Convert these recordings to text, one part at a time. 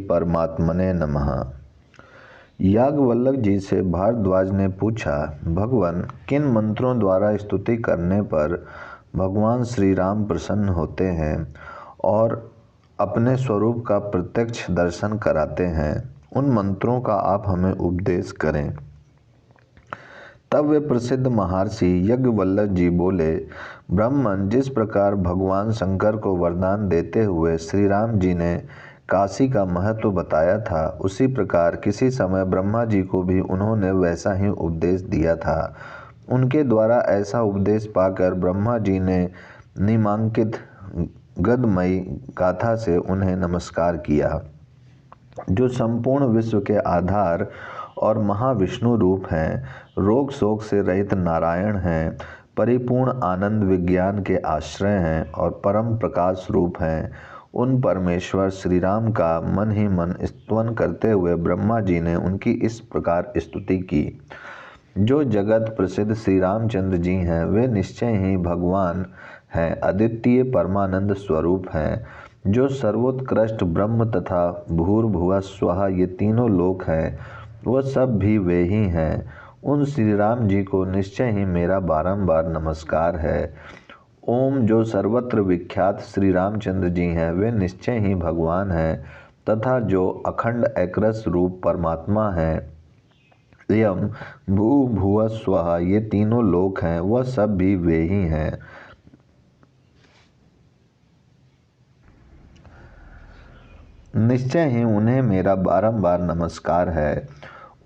परमात्मने नमः। याज्ञवल्क्य जी से भारद्वाज ने पूछा, भगवान, किन मंत्रों द्वारा स्तुति करने पर भगवान श्री राम प्रसन्न होते हैं और अपने स्वरूप का प्रत्यक्ष दर्शन कराते हैं? उन मंत्रों का आप हमें उपदेश करें। तब वे प्रसिद्ध महर्षि याज्ञवल्क्य जी बोले, ब्राह्मण, जिस प्रकार भगवान शंकर को वरदान देते हुए श्री राम जी ने काशी का महत्व बताया था, उसी प्रकार किसी समय ब्रह्मा जी को भी उन्होंने वैसा ही उपदेश दिया था। उनके द्वारा ऐसा उपदेश पाकर ब्रह्मा जी ने निम्नांकित गद्यमयी गाथा से उन्हें नमस्कार किया। जो संपूर्ण विश्व के आधार और महाविष्णु रूप हैं, रोग शोक से रहित नारायण हैं, परिपूर्ण आनंद विज्ञान के आश्रय हैं और परम प्रकाश रूप हैं, उन परमेश्वर श्री राम का मन ही मन स्तवन करते हुए ब्रह्मा जी ने उनकी इस प्रकार स्तुति की। जो जगत प्रसिद्ध श्री रामचंद्र जी हैं, वे निश्चय ही भगवान हैं, अद्वितीय परमानंद स्वरूप हैं। जो सर्वोत्कृष्ट ब्रह्म तथा भूर्भुवः स्वः ये तीनों लोक हैं, वह सब भी वे ही हैं। उन श्री राम जी को निश्चय ही मेरा बारंबार नमस्कार है। ओम। जो सर्वत्र विख्यात श्री रामचंद्र जी हैं, वे निश्चय ही भगवान हैं तथा जो अखंड एकरस रूप परमात्मा हैं, यम भू भुवः स्वः ये तीनों लोक हैं, वह सब भी वे ही हैं। निश्चय ही उन्हें मेरा बारंबार नमस्कार है।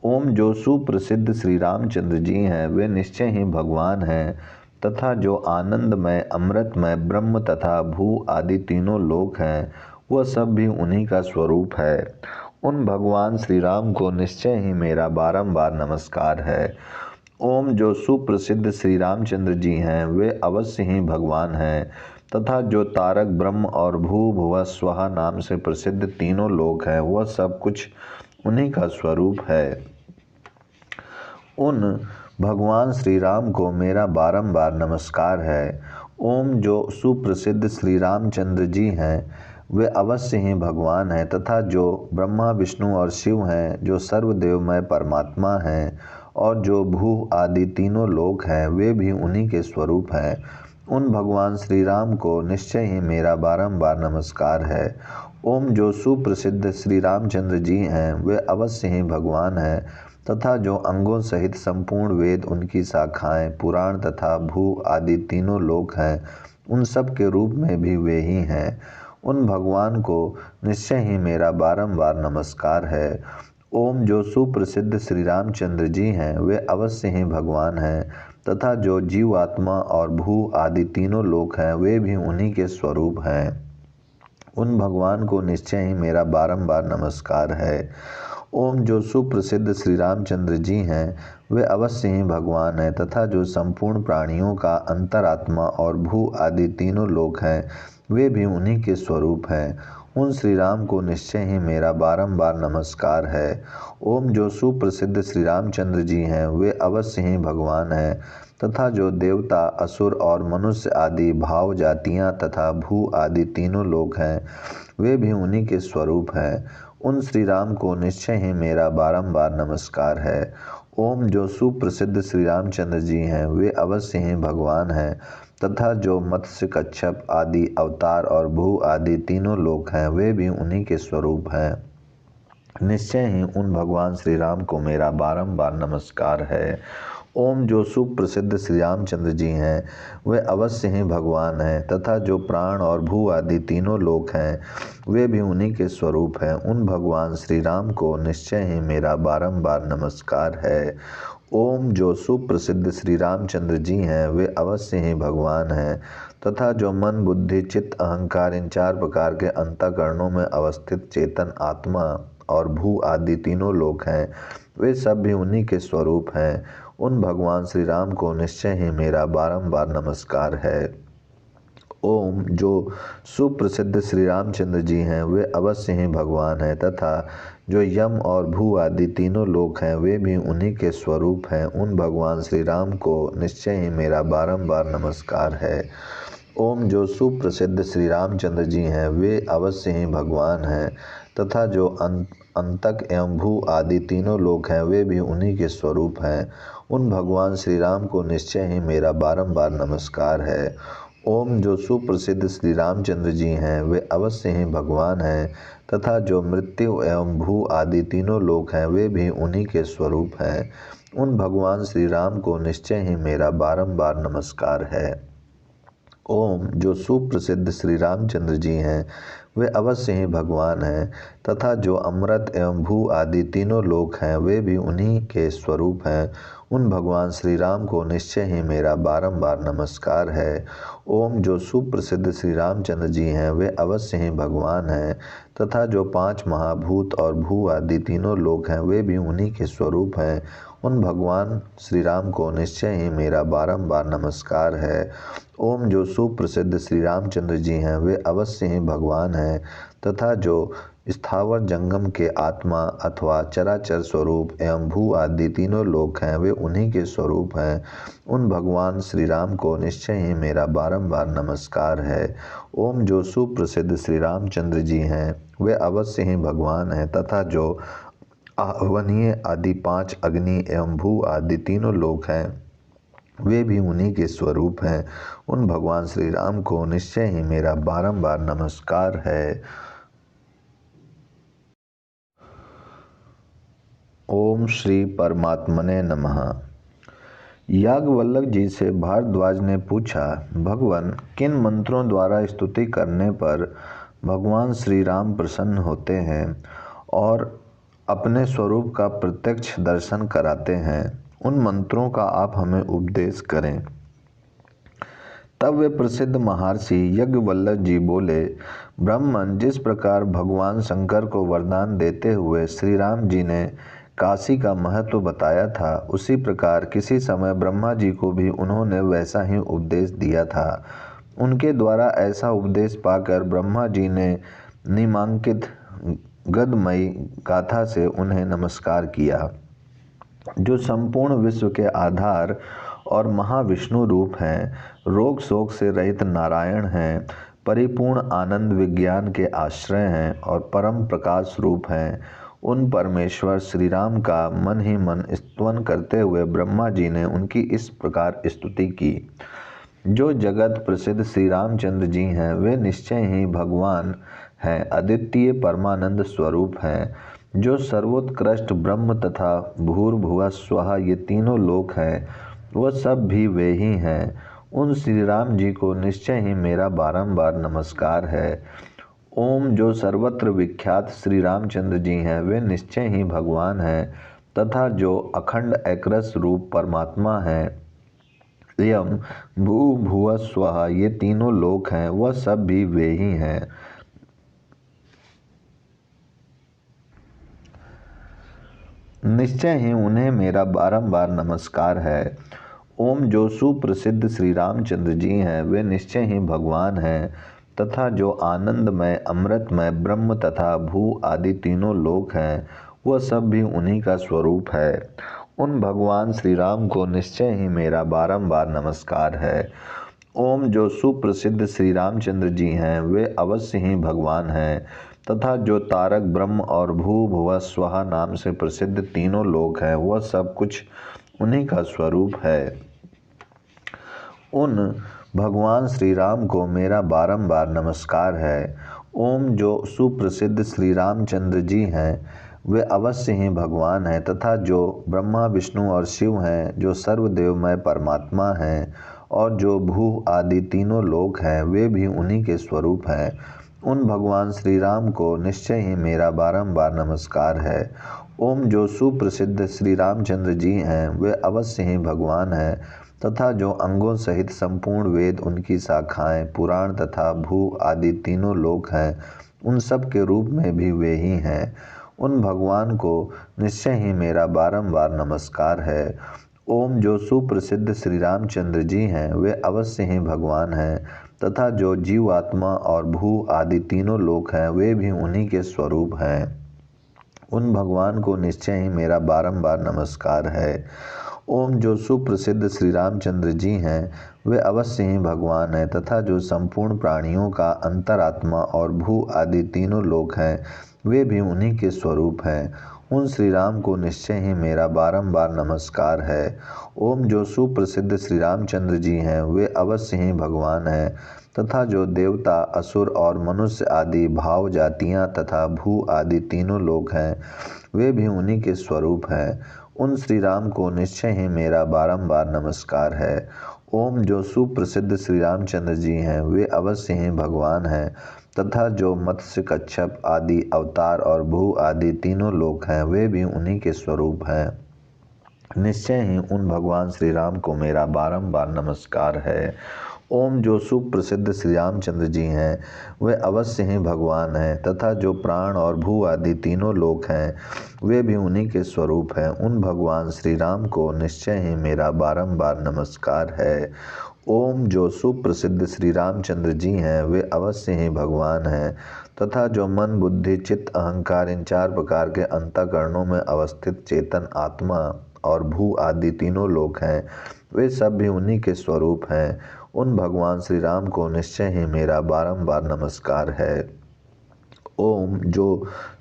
ओम। जो सुप्रसिद्ध श्री रामचंद्र जी हैं, वे निश्चय ही भगवान हैं तथा जो आनंदमय अमृतमय ब्रह्म तथा भू आदि तीनों लोक हैं, वह सब भी उन्हीं का स्वरूप है। उन भगवान श्री राम को निश्चय ही मेरा बारंबार नमस्कार है। ओम। जो सुप्रसिद्ध श्री रामचंद्र जी हैं, वे अवश्य ही भगवान हैं तथा जो तारक ब्रह्म और भू भुवः स्वः नाम से प्रसिद्ध तीनों लोक हैं, वह सब कुछ उन्हीं का स्वरूप है। उन भगवान श्री राम को मेरा बारंबार नमस्कार है। ओम। जो सुप्रसिद्ध श्री रामचंद्र जी हैं, वे अवश्य ही भगवान हैं तथा जो ब्रह्मा विष्णु और शिव हैं, जो सर्वदेवमय परमात्मा हैं और जो भू आदि तीनों लोक हैं, वे भी उन्हीं के स्वरूप हैं। उन भगवान श्री राम को निश्चय ही मेरा बारंबार नमस्कार है। ओम। जो सुप्रसिद्ध श्री रामचंद्र जी हैं, वे अवश्य ही भगवान हैं तथा जो अंगों सहित संपूर्ण वेद, उनकी शाखाएं, पुराण तथा भू आदि तीनों लोक हैं, उन सब के रूप में भी वे ही हैं। उन भगवान को निश्चय ही मेरा बारंबार नमस्कार है। ओम। जो सुप्रसिद्ध श्री रामचंद्र जी हैं, वे अवश्य ही भगवान हैं तथा जो जीवात्मा और भू आदि तीनों लोक हैं, वे भी उन्हीं के स्वरूप हैं। उन भगवान को निश्चय ही मेरा बारंबार नमस्कार है। ओम। जो सुप्रसिद्ध श्री रामचंद्र जी हैं, वे अवश्य ही भगवान हैं तथा जो संपूर्ण प्राणियों का अंतरात्मा और भू आदि तीनों लोक हैं, वे भी उन्हीं के स्वरूप हैं। उन श्री राम को निश्चय ही मेरा बारंबार नमस्कार है। ओम। जो सुप्रसिद्ध श्री रामचंद्र जी हैं, वे अवश्य ही भगवान हैं तथा जो देवता, असुर और मनुष्य आदि भाव जातियाँ तथा भू आदि तीनों लोग हैं, वे भी उन्हीं के स्वरूप हैं। उन श्री राम को निश्चय ही मेरा बारंबार नमस्कार है। ओम। जो सुप्रसिद्ध श्री रामचंद्र जी हैं, वे अवश्य ही भगवान हैं तथा जो मत्स्य, कच्छप आदि अवतार और भू आदि तीनों लोक हैं, वे भी उन्हीं के स्वरूप हैं। निश्चय ही उन भगवान श्री राम को मेरा बारंबार नमस्कार है। ओम। जो सुप्रसिद्ध श्री रामचंद्र जी हैं, वे अवश्य ही भगवान हैं तथा जो प्राण और भू आदि तीनों लोक हैं, वे भी उन्हीं के स्वरूप हैं। उन भगवान श्री राम को निश्चय ही मेरा बारंबार नमस्कार है। ओम। जो सुप्रसिद्ध श्री रामचंद्र जी हैं, वे अवश्य ही भगवान हैं तथा जो मन, बुद्धि, चित्त, अहंकार इन चार प्रकार के अंतःकरणों में अवस्थित चेतन आत्मा और भू आदि तीनों लोक हैं, वे सब भी उन्हीं के स्वरूप हैं। उन भगवान श्री राम को निश्चय ही मेरा बारंबार नमस्कार है। ओम। जो सुप्रसिद्ध श्री रामचंद्र जी हैं, वे अवश्य ही भगवान हैं तथा जो यम और भू आदि तीनों लोक हैं, वे भी उन्हीं के स्वरूप हैं। उन भगवान श्री राम को निश्चय ही मेरा बारंबार नमस्कार है। ओम। जो सुप्रसिद्ध श्री रामचंद्र जी हैं, वे अवश्य ही भगवान हैं तथा जो अंतक एवं भू आदि तीनों लोक हैं वे भी उन्हीं के स्वरूप हैं। उन भगवान श्री राम को निश्चय ही मेरा बारंबार नमस्कार है। ओम जो सुप्रसिद्ध श्री रामचंद्र जी हैं वे अवश्य ही भगवान हैं तथा जो मृत्यु एवं भू आदि तीनों लोक हैं वे भी उन्हीं के स्वरूप हैं। उन भगवान श्री राम को निश्चय ही मेरा बारंबार नमस्कार है। ओम जो सुप्रसिद्ध श्री रामचंद्र जी हैं वे अवश्य ही भगवान हैं तथा जो अमृत एवं भू आदि तीनों लोक हैं वे भी उन्हीं के स्वरूप हैं। उन भगवान श्री राम को निश्चय ही मेरा बारंबार नमस्कार है। ओम जो सुप्रसिद्ध श्री रामचंद्र जी हैं वे अवश्य ही भगवान हैं तथा जो 5 महाभूत और भू आदि तीनों लोक हैं वे भी उन्हीं के स्वरूप हैं। उन भगवान श्री राम को निश्चय ही मेरा बारंबार नमस्कार है। ओम जो सुप्रसिद्ध श्री रामचंद्र जी हैं वे अवश्य ही भगवान हैं तथा जो स्थावर जंगम के आत्मा अथवा चराचर स्वरूप एवं भू आदि तीनों लोक हैं वे उन्हीं के स्वरूप हैं। उन भगवान श्री राम को निश्चय ही मेरा बारंबार नमस्कार है। ओम जो सुप्रसिद्ध श्री रामचंद्र जी हैं वे अवश्य ही भगवान हैं तथा जो आहवनीय आदि 5 अग्नि एवं भू आदि तीनों लोक हैं वे भी उन्हीं के स्वरूप हैं। उन भगवान श्री राम को निश्चय ही मेरा बारंबार नमस्कार है। ओम श्री परमात्मने नमः। याज्ञवल्क्य जी से भारद्वाज ने पूछा, भगवान किन मंत्रों द्वारा स्तुति करने पर भगवान श्री राम प्रसन्न होते हैं और अपने स्वरूप का प्रत्यक्ष दर्शन कराते हैं? उन मंत्रों का आप हमें उपदेश करें। तब वे प्रसिद्ध महर्षि याज्ञवल्क्य जी बोले, ब्राह्मण जिस प्रकार भगवान शंकर को वरदान देते हुए श्री राम जी ने काशी का महत्व बताया था, उसी प्रकार किसी समय ब्रह्मा जी को भी उन्होंने वैसा ही उपदेश दिया था। उनके द्वारा ऐसा उपदेश पाकर ब्रह्मा जी ने निमांकित गदमयी गाथा से उन्हें नमस्कार किया। जो संपूर्ण विश्व के आधार और महाविष्णु रूप हैं, रोग शोक से रहित नारायण हैं, परिपूर्ण आनंद विज्ञान के आश्रय हैं और परम प्रकाश रूप हैं, उन परमेश्वर श्री राम का मन ही मन स्तवन करते हुए ब्रह्मा जी ने उनकी इस प्रकार स्तुति की। जो जगत प्रसिद्ध श्री रामचंद्र जी हैं वे निश्चय ही भगवान हैं, अद्वितीय परमानंद स्वरूप हैं। जो सर्वोत्कृष्ट ब्रह्म तथा भूर्भुवः स्वः ये तीनों लोक हैं वह सब भी वे ही हैं। उन श्री राम जी को निश्चय ही मेरा बारंबार नमस्कार है। ओम जो सर्वत्र विख्यात श्री रामचंद्र जी हैं वे निश्चय ही भगवान हैं तथा जो अखंड एकरस रूप परमात्मा हैं एवं भू भुवः स्वः ये तीनों लोक हैं वह सब भी वे ही हैं। निश्चय ही उन्हें मेरा बारंबार नमस्कार है। ओम जो सुप्रसिद्ध श्री रामचंद्र जी हैं वे निश्चय ही भगवान हैं तथा जो आनंदमय अमृतमय ब्रह्म तथा भू आदि तीनों लोक हैं वह सब भी उन्हीं का स्वरूप है। उन भगवान श्री राम को निश्चय ही मेरा बारंबार नमस्कार है। ओम जो सुप्रसिद्ध श्री रामचंद्र जी हैं वे अवश्य ही भगवान हैं तथा जो तारक ब्रह्म और भू भुवः स्वः नाम से प्रसिद्ध तीनों लोक हैं वह सब कुछ उन्हीं का स्वरूप है। उन भगवान श्री राम को मेरा बारंबार नमस्कार है। ओम जो सुप्रसिद्ध श्री रामचंद्र जी हैं वे अवश्य ही भगवान हैं तथा जो ब्रह्मा विष्णु और शिव हैं, जो सर्वदेवमय परमात्मा हैं और जो भू आदि तीनों लोक हैं वे भी उन्हीं के स्वरूप हैं। उन भगवान श्री राम को निश्चय ही मेरा बारंबार नमस्कार है। ओम जो सुप्रसिद्ध श्री रामचंद्र जी हैं वे अवश्य ही भगवान हैं तथा जो अंगों सहित संपूर्ण वेद, उनकी शाखाएं, पुराण तथा भू आदि तीनों लोक हैं उन सब के रूप में भी वे ही हैं। उन भगवान को निश्चय ही मेरा बारंबार नमस्कार है। ओम जो सुप्रसिद्ध श्री रामचंद्र जी हैं वे अवश्य ही भगवान हैं तथा जो जीव आत्मा और भू आदि तीनों लोक हैं वे भी उन्हीं के स्वरूप हैं। उन भगवान को निश्चय ही मेरा बारंबार नमस्कार है। ओम जो सुप्रसिद्ध श्री रामचंद्र जी हैं वे अवश्य ही भगवान हैं तथा जो संपूर्ण प्राणियों का अंतरात्मा और भू आदि तीनों लोक हैं वे भी उन्हीं के स्वरूप हैं। उन श्री राम को निश्चय ही मेरा बारंबार नमस्कार है। ओम जो सुप्रसिद्ध श्री रामचंद्र जी हैं वे अवश्य ही भगवान हैं तथा जो देवता असुर और मनुष्य आदि भाव जातियाँ तथा भू आदि तीनों लोग हैं वे भी उन्हीं के स्वरूप हैं। उन श्री राम को निश्चय ही मेरा बारंबार नमस्कार है। ओम जो सुप्रसिद्ध श्री रामचंद्र जी हैं वे अवश्य ही भगवान हैं तथा जो मत्स्य कच्छप आदि अवतार और भू आदि तीनों लोक हैं वे भी उन्हीं के स्वरूप हैं। निश्चय ही उन भगवान श्री राम को मेरा बारंबार नमस्कार है। ओम जो सुप्रसिद्ध श्री रामचंद्र जी हैं वे अवश्य ही भगवान हैं तथा जो प्राण और भू आदि तीनों लोक हैं वे भी उन्हीं के स्वरूप हैं। उन भगवान श्री राम को निश्चय ही मेरा बारंबार नमस्कार है। ओम जो सुप्रसिद्ध श्री रामचंद्र जी हैं वे अवश्य ही भगवान हैं तथा जो मन बुद्धि चित्त अहंकार इन चार प्रकार के अंतःकरणों में अवस्थित चेतन आत्मा और भू आदि तीनों लोक हैं वे सब भी उन्हीं के स्वरूप हैं। उन भगवान श्री राम को निश्चय ही मेरा बारंबार नमस्कार है। ओम जो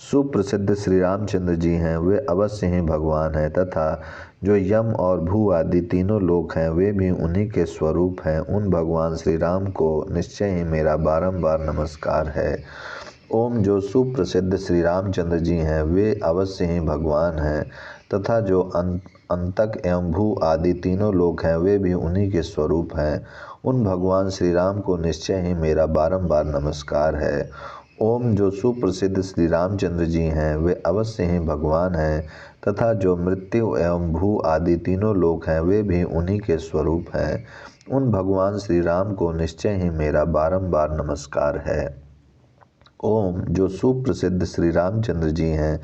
सुप्रसिद्ध श्री रामचंद्र जी हैं वे अवश्य ही भगवान हैं तथा जो यम और भू आदि तीनों लोक हैं वे भी उन्हीं के स्वरूप हैं। उन भगवान श्री राम को निश्चय ही मेरा बारंबार नमस्कार है। ओम जो सुप्रसिद्ध श्री रामचंद्र जी हैं वे अवश्य ही भगवान हैं तथा जो अंतक एवं भू आदि तीनों लोक हैं वे भी उन्हीं के स्वरूप हैं। उन भगवान श्री राम को निश्चय ही मेरा बारंबार नमस्कार है। ओम जो सुप्रसिद्ध श्री रामचंद्र जी हैं वे अवश्य ही भगवान हैं तथा जो मृत्यु एवं भू आदि तीनों लोक हैं वे भी उन्हीं के स्वरूप हैं। उन भगवान श्री राम को निश्चय ही मेरा बारंबार नमस्कार है। ओम जो सुप्रसिद्ध श्री रामचंद्र जी हैं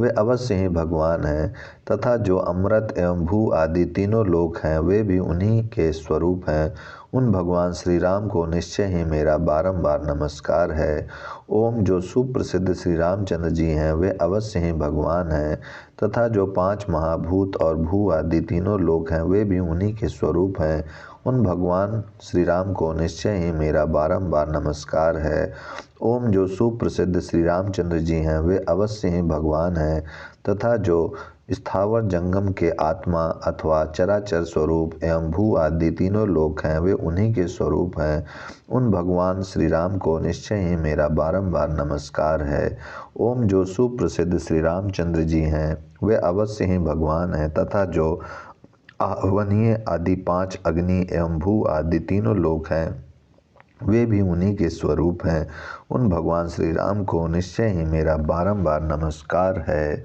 वे अवश्य ही भगवान हैं तथा जो अमृत एवं भू आदि तीनों लोक हैं वे भी उन्हीं के स्वरूप हैं। उन भगवान श्री राम को निश्चय ही मेरा बारंबार नमस्कार है। ओम जो सुप्रसिद्ध श्री रामचंद्र जी हैं वे अवश्य ही भगवान हैं तथा जो पांच महाभूत और भू आदि तीनों लोक हैं वे भी उन्हीं के स्वरूप हैं। उन भगवान श्री राम को निश्चय ही मेरा बारंबार नमस्कार है। ओम जो सुप्रसिद्ध श्री रामचंद्र जी हैं वे अवश्य ही भगवान हैं तथा जो स्थावर जंगम के आत्मा अथवा चराचर स्वरूप एवं भू आदि तीनों लोक हैं वे उन्हीं के स्वरूप हैं। उन भगवान श्री राम को निश्चय ही मेरा बारंबार नमस्कार है। ओम जो सुप्रसिद्ध श्री रामचंद्र जी हैं वे अवश्य ही भगवान हैं तथा जो आहवनीय आदि पांच अग्नि एवं भू आदि तीनों लोक हैं वे भी उन्हीं के स्वरूप हैं। उन भगवान श्री राम को निश्चय ही मेरा बारंबार नमस्कार है।